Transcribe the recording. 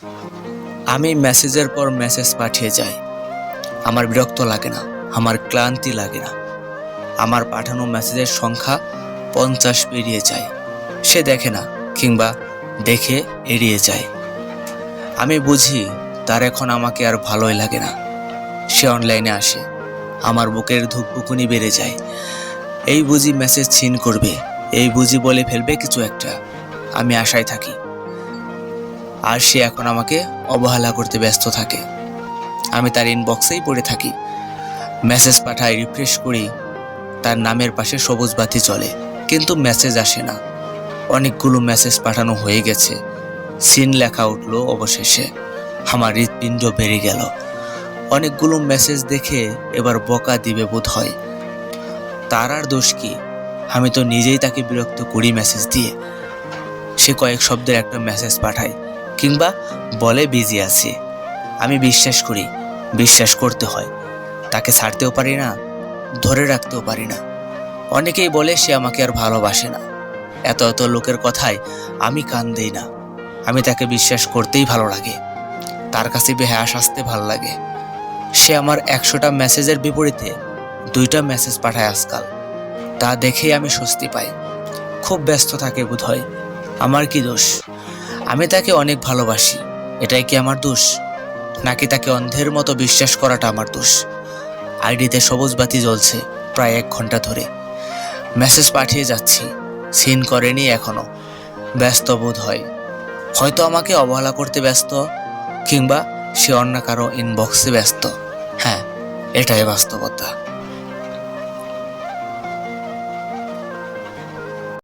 আমি মেসেজের পর মেসেজ পাঠিয়ে যাই। আমার বিরক্ত লাগে না, আমার ক্লান্তি লাগে না। আমার পাঠানো মেসেজের সংখ্যা 50 পেরিয়ে যায়। সে দেখে না, কিংবা দেখে এড়িয়ে যায়। আমি বুঝি তার এখন আমাকে আর ভালোই লাগে না। সে অনলাইনে আসে, আমার বুকের ধুকপুকুনি বেড়ে যায়। এই বুঝি মেসেজ সিন করবে, এই বুঝি বলে ফেলবে কিছু একটা। আমি আশায় থাকি, আর সে এখন আমাকে অবহেলা করতে ব্যস্ত থাকে। আমি তার ইনবক্সেই পড়ে থাকি, মেসেজ পাঠাই, রিফ্রেশ করি, তার নামের পাশে সবুজ বাতি চলে, কিন্তু মেসেজ আসে না। অনেকগুলো মেসেজ পাঠানো হয়ে গেছে, সিন লেখা উঠলো অবশেষে। আমার হৃৎপিণ্ড বেড়ে গেল। অনেকগুলো মেসেজ দেখে এবার বকা দিবে বোধ হয়। তার আর দোষ কি? আমি তো নিজেই তাকে বিরক্ত করি মেসেজ দিয়ে। সে কয়েক শব্দের একটা মেসেজ পাঠায়, কিংবা বলে বিজি আছে। আমি বিশ্বাস করি, বিশ্বাস করতে হয়। তাকে ছাড়তেও পারি না, ধরে রাখতেও পারি না। অনেকেই বলে সে আমাকে আর ভালোবাসে না। এত এত লোকের কথায় আমি কান দেই না। আমি তাকে বিশ্বাস করতেই ভালো লাগে, তার কাছে বেহায়া আসতে ভালো লাগে। সে আমার 100টা মেসেজের বিপরীতে 2টা মেসেজ পাঠায় আজকাল। তা দেখেই আমি স্বস্তি পাই। খুব ব্যস্ত থাকে বোধহয়। আমার কি দোষ? আমি তাকে অনেক ভালোবাসি, এটাই কি আমার দোষ? নাকি তাকে অন্ধের মতো বিশ্বাস করাটা আমার দোষ? আইডিতে সবুজ বাতি জ্বলছে প্রায় 1 ঘন্টা ধরে। মেসেজ পাঠিয়ে যাচ্ছি, সিন করেনি এখনো। ব্যস্ত বোধ হয়, হয়তো আমাকে অবহেলা করতে ব্যস্ত, কিংবা সে অন্য কারো ইনবক্সে ব্যস্ত। হ্যাঁ, এটাই বাস্তবতা।